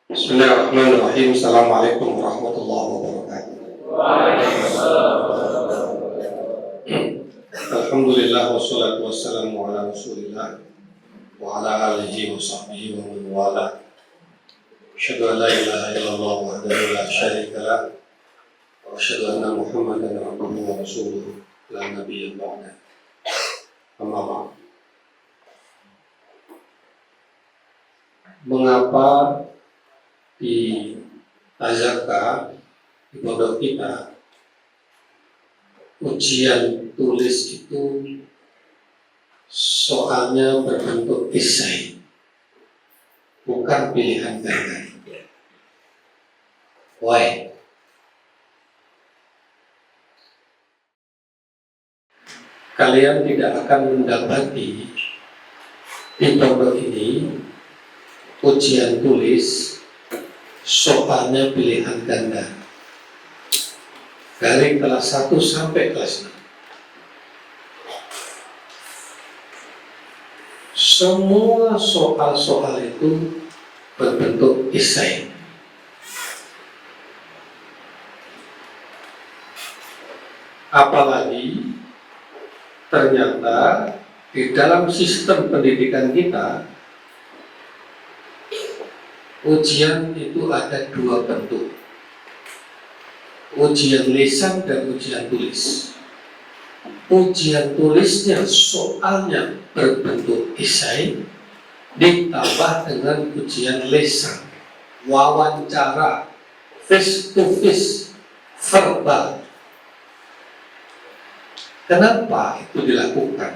Bismillahirrahmanirrahim. Assalamualaikum warahmatullahi wabarakatuh. Alhamdulillah wassalatu wassalamu ala Rasulillah wa ala alihi wa sahbihi wa man wala. Asyhadu an la ilaha illallah wahdahu la syarika lah wa asyhadu anna Muhammadan abduhu wa rasuluh la nabiyya ba'da. Amma ba'd. Mengapa di Azaka di pondok kita ujian tulis itu soalnya berbentuk esai, bukan pilihan ganda? Why? Kalian tidak akan mendapati di pondok ini ujian tulis soalnya pilihan ganda dari kelas 1 sampai kelas 6. Semua soal-soal itu berbentuk esai. Apalagi ternyata di dalam sistem pendidikan kita ujian itu ada dua bentuk, ujian lisan dan ujian tulis. Ujian tulisnya soalnya berbentuk esai ditambah dengan ujian lisan, wawancara, face to face, verbal. Kenapa itu dilakukan?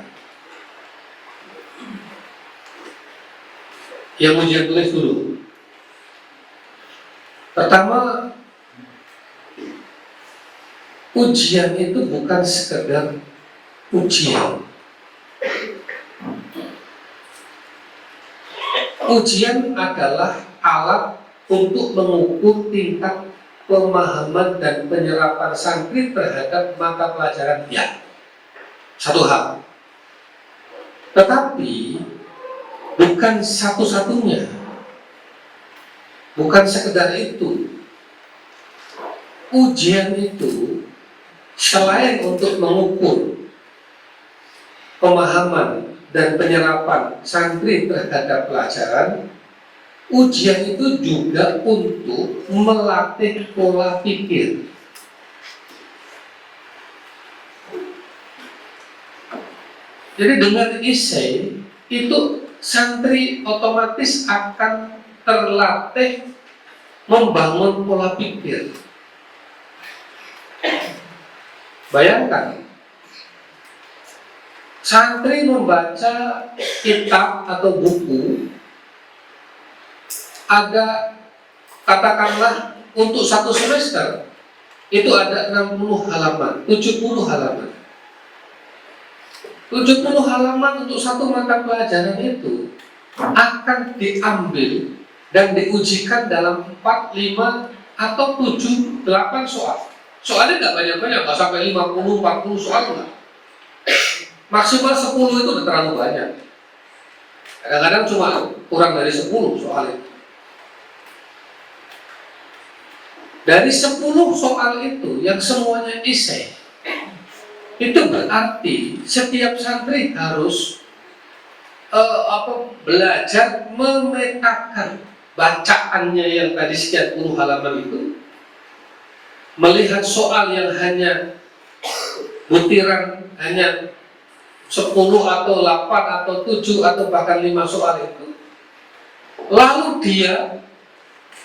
Yang ujian tulis dulu. Pertama, ujian itu bukan sekedar ujian. Ujian adalah alat untuk mengukur tingkat pemahaman dan penyerapan santri terhadap mata pelajaran ya. Satu hal. Tetapi bukan satu-satunya. Bukan sekedar itu. Ujian itu selain untuk mengukur pemahaman dan penyerapan santri terhadap pelajaran, ujian itu juga untuk melatih pola pikir. Jadi dengan esai itu santri otomatis akan terlatih membangun pola pikir. Bayangkan, santri membaca kitab atau buku, ada katakanlah untuk satu semester itu ada 60 halaman, 70 halaman. 70 halaman untuk satu mata pelajaran itu akan diambil dan diujikan dalam 4, 5, atau 7, 8 soal. Soalnya nggak banyak-banyak, nggak sampai 50, 40 soal nggak. Maksimal 10 itu udah terlalu banyak. Kadang-kadang cuma kurang dari 10 soal itu. Dari 10 soal itu yang semuanya esai, itu berarti setiap santri harus belajar memetakan bacaannya yang tadi sekian puluh halaman itu, melihat soal yang hanya butiran hanya 10 atau 8 atau 7 atau bahkan 5 soal itu, lalu dia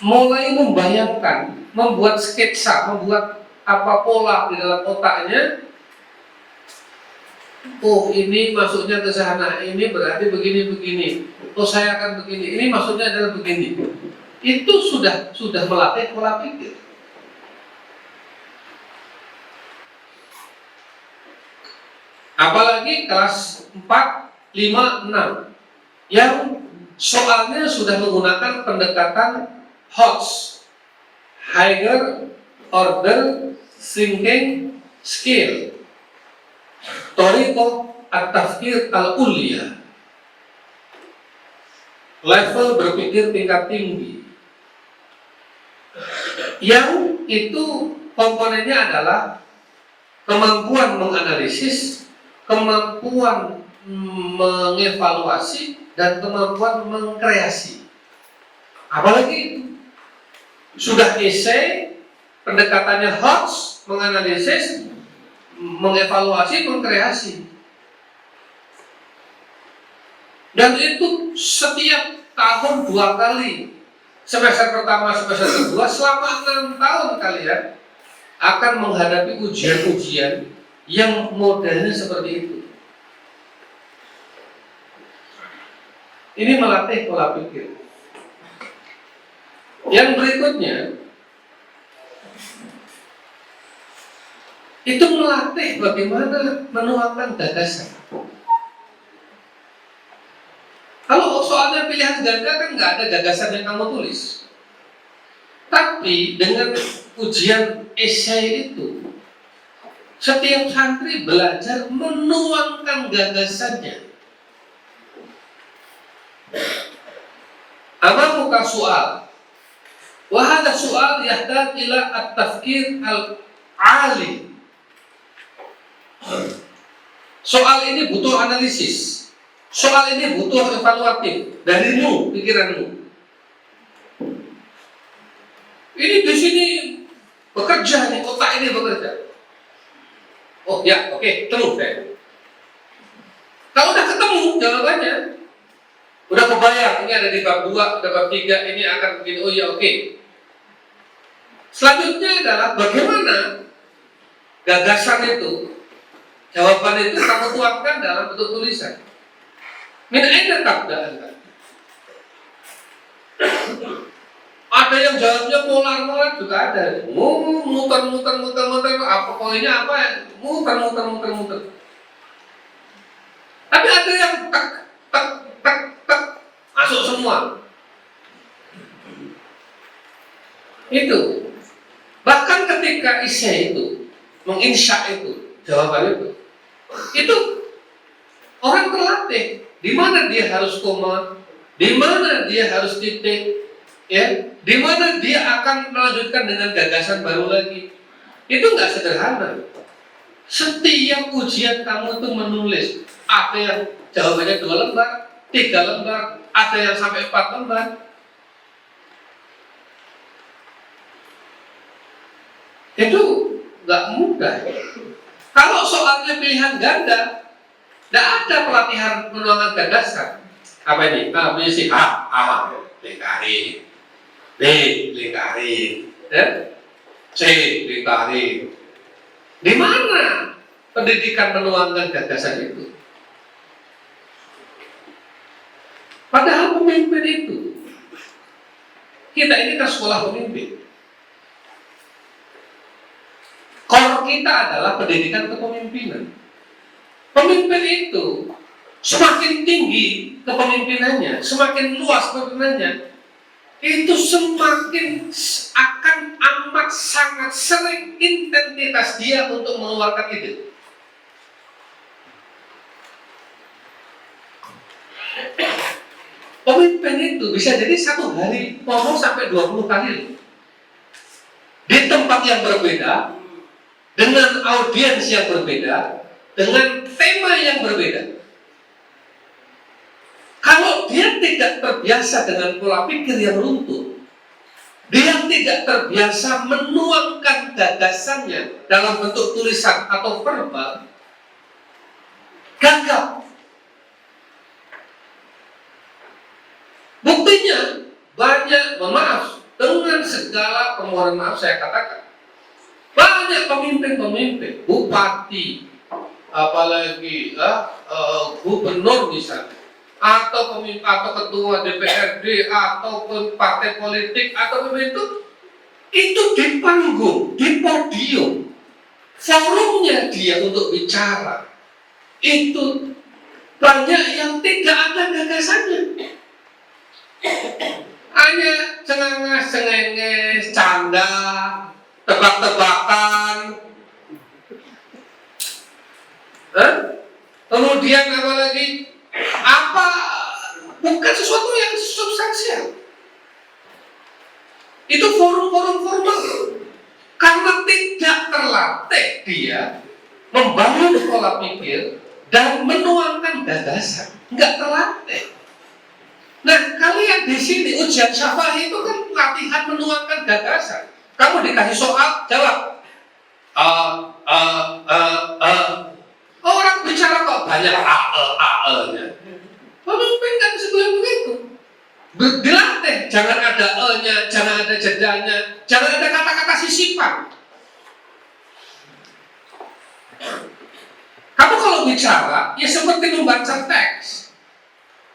mulai membayangkan, membuat sketsa, membuat pola di dalam otaknya. Oh, ini maksudnya ke sana, ini berarti begini-begini. Oh, saya akan begini. Ini maksudnya adalah begini. Itu sudah melatih pola pikir. Apalagi kelas 4, 5, 6 yang soalnya sudah menggunakan pendekatan HOTS, Higher Order Thinking Skill, Thoriqah At-Tafkir Al-Ulya, level berpikir tingkat tinggi. yang itu komponennya adalah kemampuan menganalisis, kemampuan mengevaluasi, dan kemampuan mengkreasi. Apalagi itu sudah esai, pendekatannya HOTS, menganalisis, mengevaluasi, mengkreasi. Dan itu setiap tahun 2 kali. Semester pertama, semester kedua, selama 6 tahun kalian akan menghadapi ujian-ujian yang modelnya seperti itu. Ini melatih pola pikir. Yang berikutnya, itu melatih bagaimana menuangkan gagasan. Kalau soalnya pilihan ganda kan nggak ada gagasan yang kamu tulis. Tapi dengan ujian esai itu, setiap santri belajar menuangkan gagasannya. Amamuka soal. Wahada soal yahtad ila at-tafkir al-ali. Soal ini butuh analisis. Soal ini butuh evaluatif darimu, pikiranmu. Ini di sini bekerja nih, otak ini bekerja. Oh ya, oke, terus deh. Kalau udah ketemu jawabannya, udah kebayang ini ada di bab 2, ada bab 3, ini akan begini. Oh ya, oke. Selanjutnya adalah bagaimana gagasan itu, jawaban itu kamu tuangkan dalam bentuk tulisan. Min aina tabda anta? Ada yang jawabnya molar juga ada. Muter, apa poinnya apa? Muter. Tapi ada yang tak masuk semua. Itu. Bahkan ketika isya itu, menginsya itu, jawaban itu orang terlatih. Di mana dia harus koma, di mana dia harus titik, ya, di mana dia akan melanjutkan dengan gagasan baru lagi. Itu nggak sederhana. Setiap ujian kamu itu menulis, ada yang jawabannya 2 lembar, 3 lembar, ada yang sampai 4 lembar. Itu nggak mudah. Kalau soalnya pilihan ganda, tidak ada pelatihan penuangan gagasan. Apa ini? B, C, A, lingkarin. B, lingkarin. C, lingkarin. Di mana pendidikan menuangkan gagasan itu? Padahal pemimpin itu, kita ini kan sekolah pemimpin. Core kita adalah pendidikan kepemimpinan. Pemimpin itu semakin tinggi kepemimpinannya, semakin luas kepemimpinannya, itu semakin akan amat sangat sering intensitas dia untuk mengeluarkan ide. Pemimpin itu bisa jadi 1 hari ngomong sampai 20 kali di tempat yang berbeda, dengan audiens yang berbeda, dengan tema yang berbeda. Kalau dia tidak terbiasa dengan pola pikir yang runtuh, dia tidak terbiasa menuangkan gagasannya dalam bentuk tulisan atau verbal, gagal. Buktinya banyak, dengan segala permohonan maaf saya katakan, banyak pemimpin-pemimpin, bupati, apalagi gubernur misalnya, atau ketua DPRD, atau partai politik, atau itu di panggung, di podium, forumnya dia untuk bicara, itu banyak yang tidak ada gagasannya, hanya cengenges, canda, tebak-tebakan. Kemudian apa lagi? Bukan sesuatu yang substansial. Itu forum-forum non-formal. Karena tidak terlatih dia membangun pola pikir dan menuangkan gagasan, nggak terlatih. Nah, kalian di sini ujian syafa'i itu kan latihan menuangkan gagasan. Kamu dikasih soal, jawab. Orang bicara kok banyak nya. Pemimpin kan sebelum begitu. Dilatih, jangan ada e-nya, jangan ada jedanya, jangan ada kata-kata sisipan. Kamu kalau bicara, ya seperti membaca teks.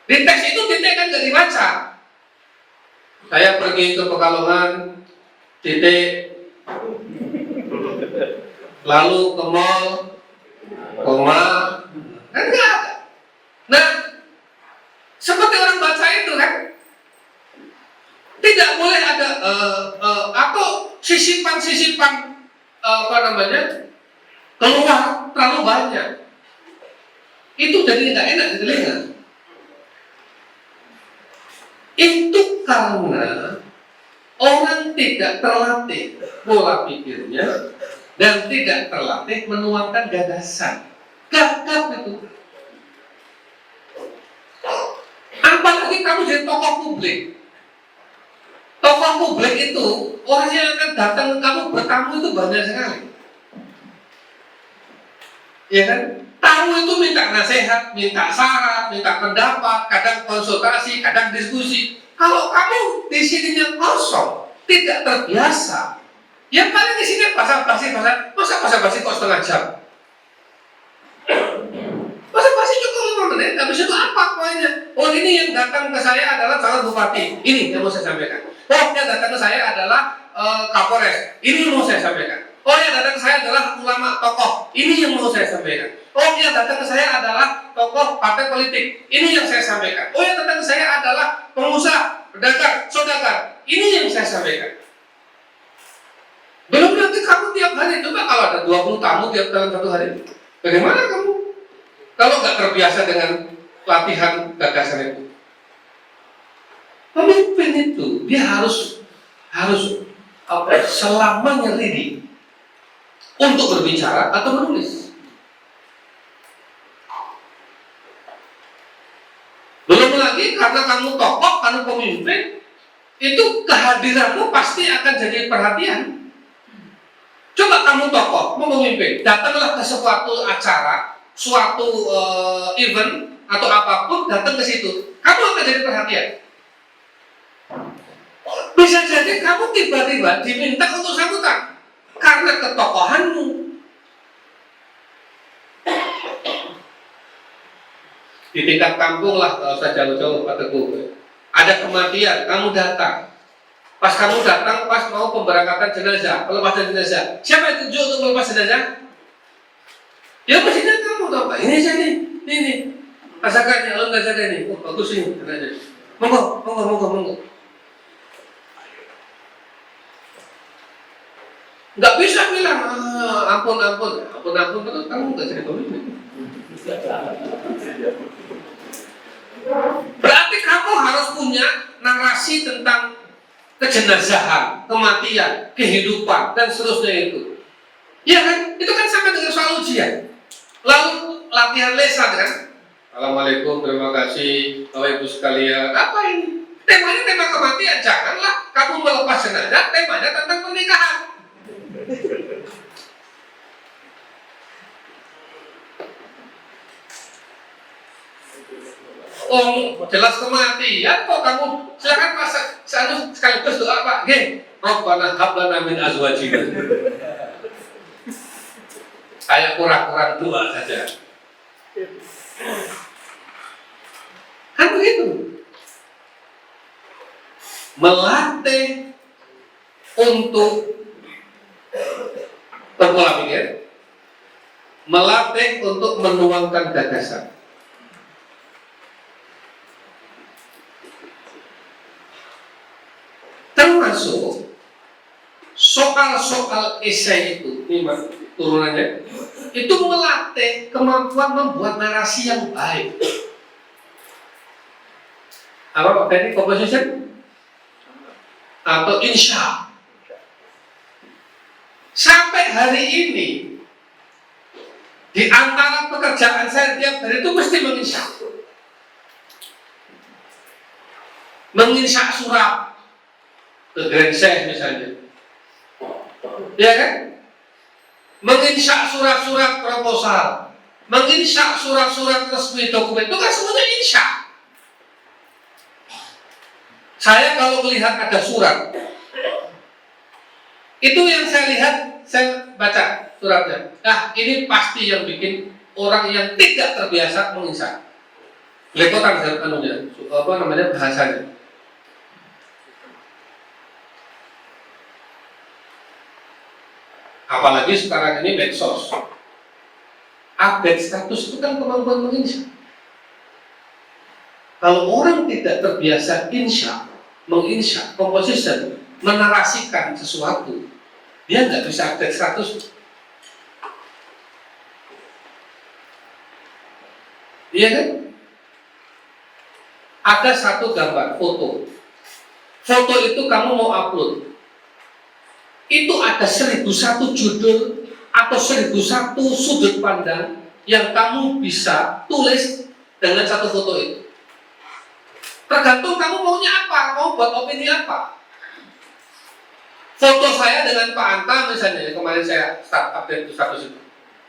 Di teks itu titik kan nggak dibaca. Saya pergi ke Pekalongan, titik, lalu ke mall, koma, kan nggak ada. Nah, seperti orang baca itu kan, tidak boleh ada atau sisipan-sisipan keluar terlalu banyak. Itu jadi nggak enak di telinga. Itu karena orang tidak terlatih pola pikirnya dan tidak terlatih menuangkan gagasan. Gagap itu. Apalagi kamu jadi tokoh publik. Tokoh publik itu orang yang akan datang ke kamu bertamu itu banyak sekali. Ya kan? Tamu itu minta nasihat, minta saran, minta pendapat, kadang konsultasi, kadang diskusi. Kalau kamu di sininya kosong, tidak terbiasa, yang paling di sini basa-basi kok setengah jam. Basa-basi cukup 5 menit, habis itu apa poinnya? Oh, ini yang datang ke saya adalah calon bupati, ini yang mau saya sampaikan. Oh, yang datang ke saya adalah Kapolres, ini yang mau saya sampaikan. Oh, yang datang ke saya adalah ulama tokoh, ini yang mau saya sampaikan. Oh, yang datang ke saya adalah tokoh partai politik, ini yang saya sampaikan. Oh, yang datang ke saya adalah pengusaha, pedagang, saudagar, ini yang saya sampaikan. Belum nanti kamu tiap hari, coba kalau ada 20 tamu tiap dalam satu hari, bagaimana kamu? Kalau nggak terbiasa dengan latihan gagasan itu. Pemimpin itu dia harus selamanya ready untuk berbicara atau menulis. Belum lagi karena kamu tokoh, kamu pemimpin, itu kehadiranmu pasti akan jadi perhatian. Coba kamu tokoh, mau memimpin, datanglah ke suatu acara, suatu event atau apapun, datang ke situ, kamu akan jadi perhatian. Bisa jadi kamu tiba-tiba diminta untuk sambutan karena ketokohanmu. Di tingkat kampung lah, kalau usah jauh-jauh Pak Teguh, ada kematian, kamu datang. Pas kamu datang, pas mau pemberangkatan jenazah, pelepasan jenazah. Siapa yang tunjuk untuk melepas jenazah? Ya pastinya kamu tahu Pak. Ini aja nih, ini. Rasakan ya, lo nggak jaga nih. Oh bagus ini, jenazah. Monggo. Nggak bisa bilang, ampun, betul kamu nggak jadi pemimpin. Berarti kamu harus punya narasi tentang kejenazahan, kematian, kehidupan, dan seterusnya itu. Ya kan? Itu kan sama dengan soal ujian. Lalu latihan lesan kan? Assalamualaikum, terima kasih, Bapak Ibu sekalian. Apa ini? Temanya tema kematian. Janganlah kamu melepas jenazah, temanya tentang pernikahan. Oh, jelas kematian kok kamu. Silakan masak sekaligus doa Pak. Nggih. Rabbana hab lana min azwajina. Kayak kurang-kurang doa saja. Kan begitu. Melatih untuk berpola pikir, melatih untuk menuangkan gagasan. Termasuk soal-soal esai itu, ini turunannya, itu melatih kemampuan membuat narasi yang baik. Apa teknik composition? Atau insya. Sampai hari ini, di antara pekerjaan saya tiap hari itu mesti menginsyak. Menginsyak surat ke Grand Sheikh misalnya. Ya kan? Menginsyak surat-surat proposal, menginsyak surat-surat resmi dokumen, itu kan semuanya insyak. Saya kalau melihat ada surat, itu yang saya lihat, saya baca suratnya. Nah, ini pasti yang bikin orang yang tidak terbiasa menginsyak. Lepotan anunya, apa namanya bahasanya. Apalagi sekarang ini medsos. Update status itu kan kemampuan menginsyak. Kalau orang tidak terbiasa insyak, menginsyak, composition, menarasikan sesuatu, dia nggak bisa update status. Iya kan? Ada satu gambar, foto. Foto itu kamu mau upload. Itu ada 1001 judul atau 1001 sudut pandang yang kamu bisa tulis dengan satu foto itu. Tergantung kamu maunya apa, mau buat opini apa. Foto saya dengan Pak Anta misalnya, kemarin saya start update status itu.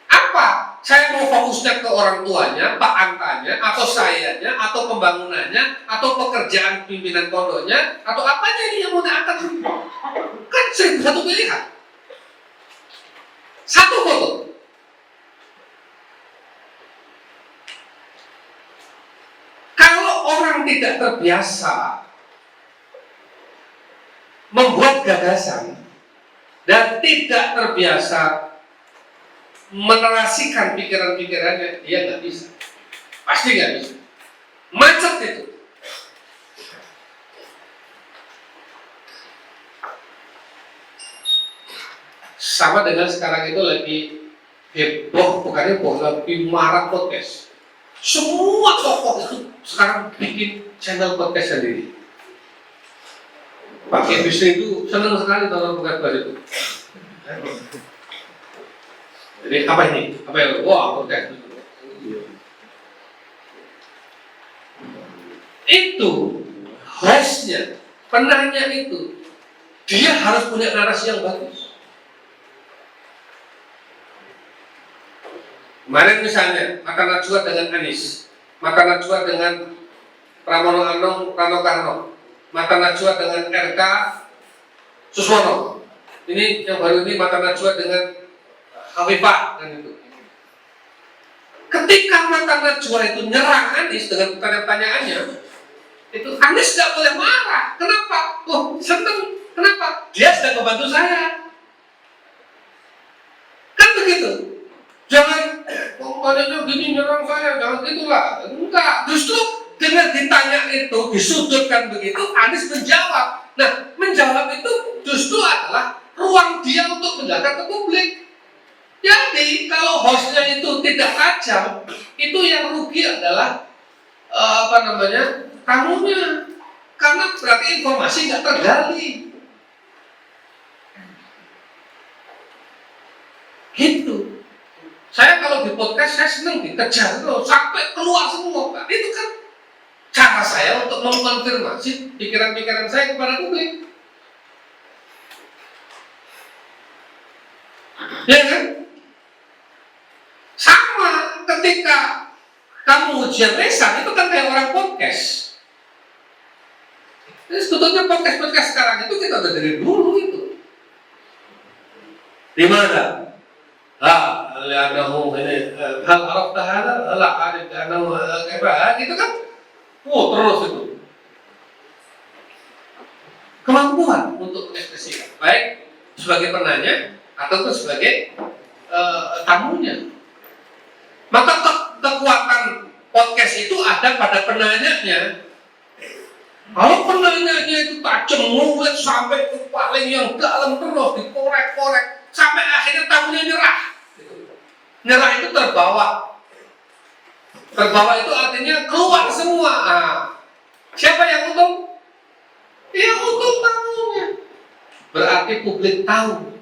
Apa? Saya mau fokusnya ke orang tuanya, Pak Antanya, atau sayanya, atau pembangunannya, atau pekerjaan pimpinan pondoknya, atau apanya ini yang mau diangkat? Kan satu pilihan. Satu foto. Kalau orang tidak terbiasa membuat gagasan dan tidak terbiasa menarasikan pikiran-pikirannya, dia nggak bisa. Pasti nggak bisa. Macet itu. Sama dengan sekarang itu lagi heboh, bukan heboh, lagi marak podcast. Semua tokoh itu sekarang bikin channel podcast sendiri. Pak Bisri itu senang sekali nonton podcast itu. Jadi apa ini? Apa yang? Wah, podcast itu hostnya, penanya itu, dia harus punya narasi yang bagus. Kemarin misalnya Mata Najwa dengan Anies, Mata Najwa dengan Pramono Anung, Rano Karno, Mata Najwa dengan RK Suswono. Ini yang baru ini Mata Najwa dengan Khafifah dan itu. Ketika Mata Najwa itu nyerang Anies dengan pertanyaan-pertanyaannya, itu Anies nggak boleh marah. Kenapa? Oh, seneng. Kenapa? Dia sedang membantu saya. Kan begitu. Jangan, pokoknya gini nyerang saya, jangan gitulah. Enggak, justru dengan ditanya itu, disudutkan begitu, Anies menjawab. Nah, menjawab itu justru adalah ruang dia untuk menjaga ke publik. Jadi, kalau hostnya itu tidak tajam, itu yang rugi adalah tamunya. Karena berarti informasi nggak tergali. Gitu. Saya kalau di podcast saya senang dikejar loh, sampai keluar semua. Kan? Itu kan cara saya untuk mengkonfirmasi pikiran-pikiran saya kepada publik. Ya kan? Sama ketika kamu ujian lesan, itu kan kayak orang podcast. Jadi sebetulnya podcast sekarang itu kita udah dari dulu itu. Di mana? Lianahu ini hal araf tahana, la arif lianahu kayak gitu kan? Terus itu kemampuan untuk mengekspresikan, baik sebagai penanya ataupun sebagai tamunya. Maka kekuatan podcast itu ada pada penanyanya. Kalau penanyanya itu tajam mulut sampai ke paling yang dalam terus dikorek-korek sampai akhirnya tamunya nyerah. Nyerah itu terbawa. Terbawa itu artinya keluar semua. Siapa yang untung? Yang untung tamunya. Berarti publik tahu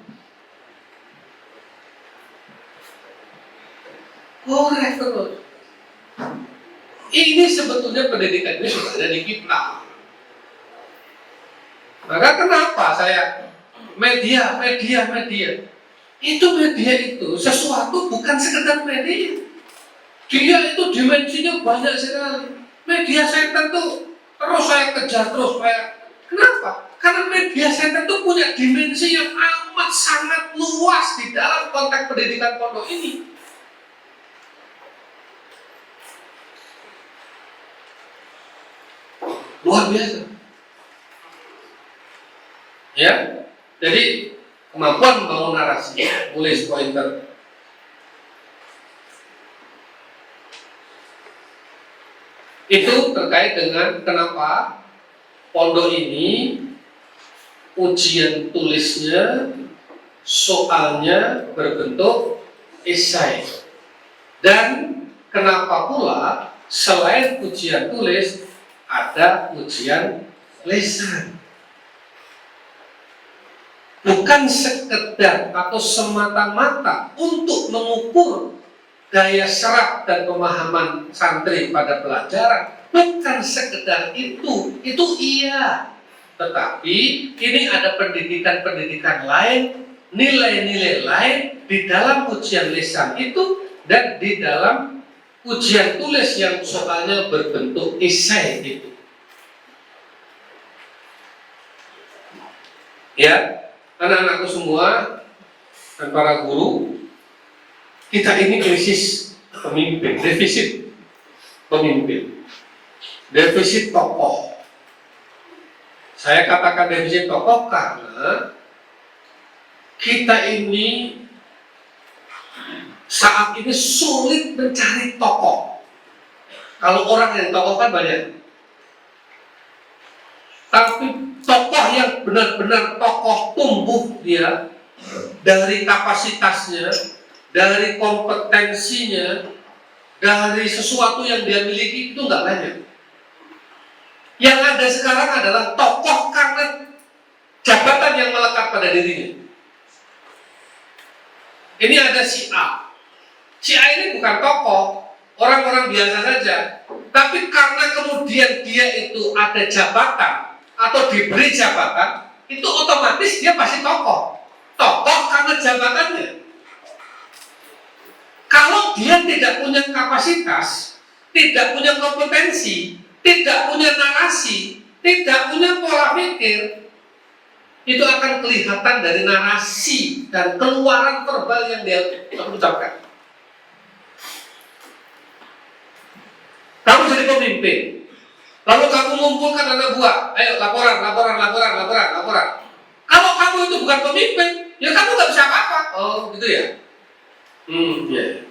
korek terus. Ini sebetulnya pendidikan ini sudah ada di kita. Maka kenapa saya media? Itu media itu sesuatu bukan sekedar media. Dia itu dimensinya banyak sekali. Media center tuh terus saya kejar terus saya. Kenapa? Karena media center itu punya dimensi yang amat sangat luas di dalam konteks pendidikan pondok ini. Luar biasa. Ya, jadi kemampuan membangun narasi, tulis pointer. Itu terkait dengan kenapa pondok ini ujian tulisnya, soalnya berbentuk esai. Dan kenapa pula selain ujian tulis ada ujian lisan. Bukan sekedar atau semata-mata untuk mengukur daya serap dan pemahaman santri pada pelajaran, bukan sekedar itu iya. Tetapi ini ada pendidikan-pendidikan lain, nilai-nilai lain di dalam ujian lisan itu dan di dalam ujian tulis yang soalnya berbentuk esai itu. Ya, anak-anakku semua dan para guru, kita ini krisis pemimpin, defisit pemimpin, defisit tokoh. Saya katakan defisit tokoh karena kita ini saat ini sulit mencari tokoh. Kalau orang yang tokoh kan banyak, tapi tokoh yang benar-benar tokoh tumbuh dia dari kapasitasnya, dari kompetensinya, dari sesuatu yang dia miliki itu nggak banyak. Yang ada sekarang adalah tokoh karena jabatan yang melekat pada dirinya. Ini ada si A. Si A ini bukan tokoh, orang-orang biasa saja. Tapi karena kemudian dia itu ada jabatan atau diberi jabatan, itu otomatis dia pasti tokoh. Tokoh karena jabatannya. Kalau dia tidak punya kapasitas, tidak punya kompetensi, tidak punya narasi, tidak punya pola pikir, itu akan kelihatan dari narasi dan keluaran verbal yang dia ucapkan. Kamu jadi pemimpin, lalu kamu mengumpulkan anak buah, ayo laporan. Kalau kamu itu bukan pemimpin, ya kamu nggak bisa apa-apa. Oh, gitu ya?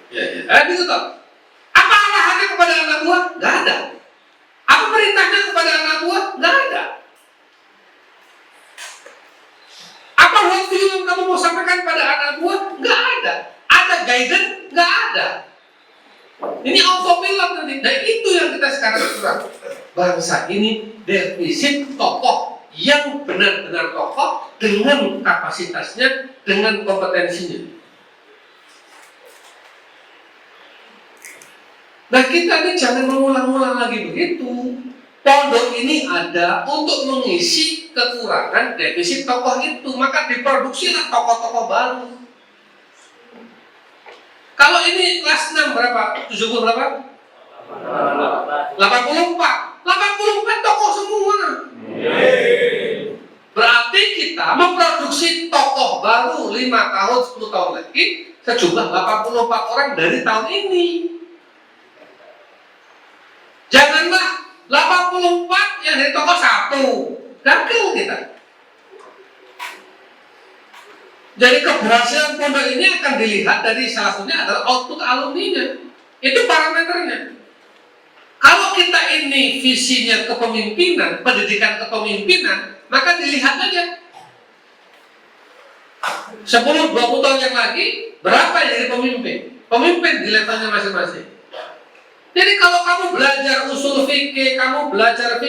Ya. Gitu toh. Apa arahannya kepada anak buah? Nggak ada. Apa perintahnya kepada anak buah? Nggak ada. Apa value yang kamu mau sampaikan pada anak buah? Nggak ada. Ada guidance? Nggak ada. Ini autopilot nanti. Nah itu yang kita sekarang kurang. Bangsa ini defisit tokoh yang benar-benar tokoh dengan kapasitasnya, dengan kompetensinya. Nah kita ini jangan mengulang-ulang lagi begitu. Pondok ini ada untuk mengisi kekurangan defisit tokoh itu, maka diproduksilah tokoh-tokoh baru. Kalau ini kelas 6 berapa? 70 berapa? 84 tokoh semua. Berarti kita memproduksi tokoh baru 5 tahun, 10 tahun lagi sejumlah 84 orang dari tahun ini. Janganlah 84 yang dari tokoh 1. Gagal kita. Jadi keberhasilan pondok ini akan dilihat dari salah satunya adalah output alumninya. Itu parameternya. Kalau kita ini visinya kepemimpinan, pendidikan kepemimpinan, maka dilihat aja 10-20 tahun yang lagi berapa yang jadi pemimpin di levelnya masing-masing. Jadi kalau kamu belajar usul fikih, kamu belajar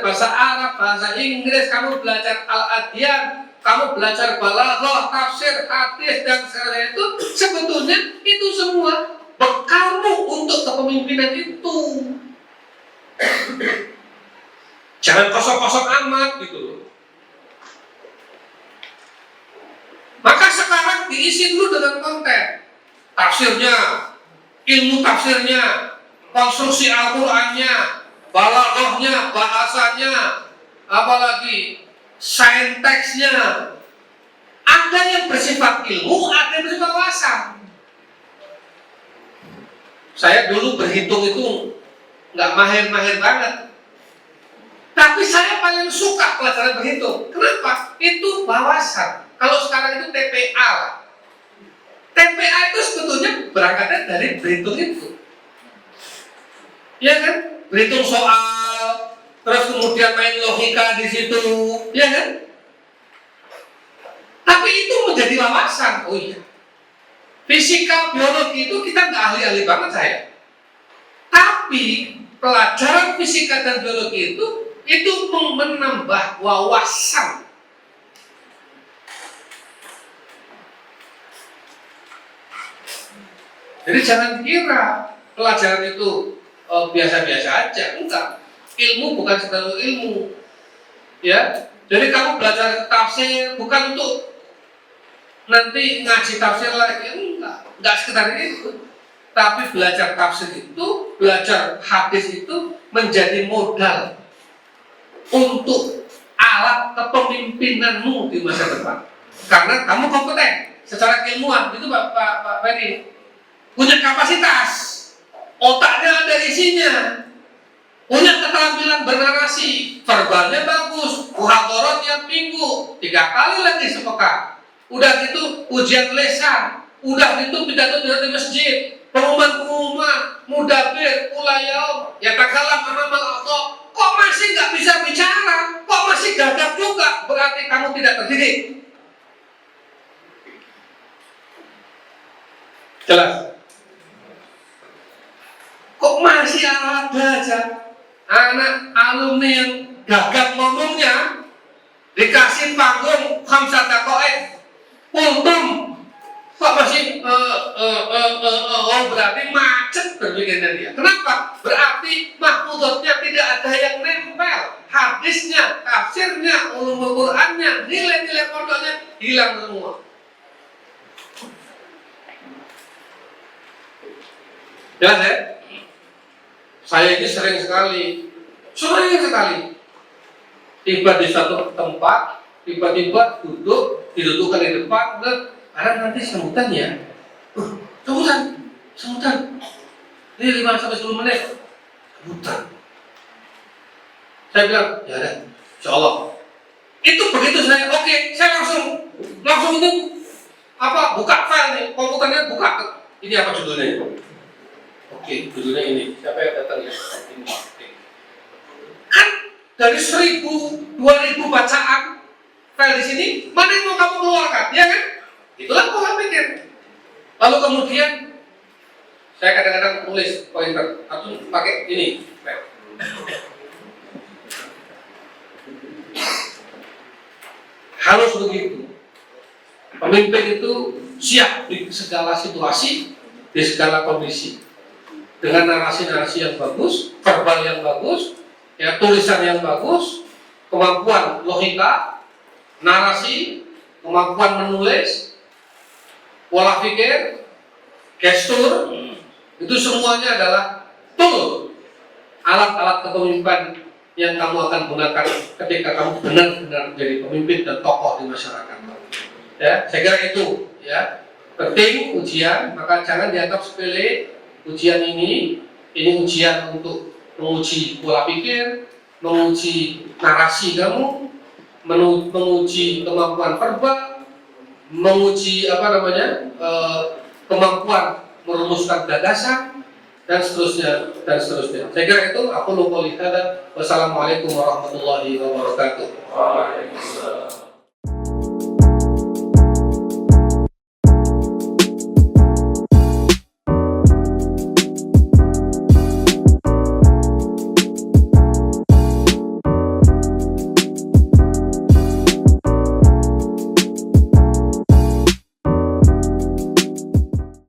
bahasa Arab, bahasa Inggris, kamu belajar al-adyan, kamu belajar balaghah, tafsir, hadis dan sebagainya, itu sebetulnya itu semua bekalmu untuk kepemimpinan itu. Jangan kosong-kosong amat gitu loh. Maka sekarang diisi dulu dengan konten tafsirnya, ilmu tafsirnya, konstruksi Al-Qur'annya, balaghahnya, bahasanya, apalagi sintaksnya. Ada yang bersifat ilmu, ada yang bersifat wawasan. Saya dulu berhitung itu nggak mahir-mahir banget, tapi saya paling suka pelajaran berhitung. Kenapa? Itu wawasan. Kalau sekarang itu TPA. TPA itu sebetulnya berangkatnya dari berhitung itu. Ya kan? Berhitung soal, terus kemudian main logika di situ, ya kan? Tapi itu menjadi wawasan. Oh iya. Fisika, biologi itu kita nggak ahli-ahli banget saya. Tapi pelajaran fisika dan biologi itu menambah wawasan. Jadi jangan kira pelajaran itu biasa-biasa aja, enggak. Ilmu bukan sekedar ilmu, ya. Jadi kamu belajar tafsir bukan untuk nanti ngaji tafsir lagi, enggak sekedar itu. Tapi belajar tafsir itu, belajar hadis itu menjadi modal untuk alat kepemimpinanmu di masa depan. Karena kamu kompeten secara keilmuan, itu Pak Ferry. Punya kapasitas, otaknya ada isinya, punya keterampilan bernarasi, verbalnya bagus, muhadharah tiap minggu, 3 kali lagi sepekan. Udah gitu ujian lesan, udah gitu pidato di masjid, pengumuman, mudabir, ulayau, ya takalam amamal atau kok masih nggak bisa bicara, kok masih gagap juga, berarti kamu tidak terdidik. Jelas? Kok masih ada aja anak alumni yang gagap ngomongnya, dikasih panggung khamsat daqa'iq kultum, kok masih berarti macet berpikirnya dia. Kenapa? Berarti mahfudotnya tidak ada yang nempel, hadisnya, tafsirnya, ulumul Qur'annya, nilai-nilai pondoknya hilang semua. Jelas ya? Saya ini sering sekali tiba di satu tempat, tiba-tiba didudukkan di depan, karena nanti semutannya, semutan, ini 5-10 menit, semutan. Saya bilang, ya udah, insya Allah. Itu begitu saya, oke, saya langsung itu buka file nih, komputernya buka, ini apa judulnya? Oke, judulnya ini. Siapa yang datang ya? Ini. Kan dari 1.000-2.000 bacaan file di sini, mana yang mau kamu keluarkan? Ya kan? Itulah pola pikir. Lalu kemudian saya kadang-kadang tulis pointer atau pakai ini. Harus begitu. Pemimpin itu siap di segala situasi, di segala kondisi. Dengan narasi-narasi yang bagus, verbal yang bagus, ya tulisan yang bagus, kemampuan logika, narasi, kemampuan menulis, pola pikir, gestur, itu semuanya adalah tool, alat-alat kepemimpinan yang kamu akan gunakan ketika kamu benar-benar menjadi pemimpin dan tokoh di masyarakat. Ya, saya kira itu ya penting ujian, maka jangan dianggap sepele. Ujian ini ujian untuk menguji pola pikir, menguji narasi kamu, menguji kemampuan verbal, menguji kemampuan merumuskan gagasan dan seterusnya. Saya kira itu. Aku lupa lihat. Wassalamualaikum warahmatullahi wabarakatuh.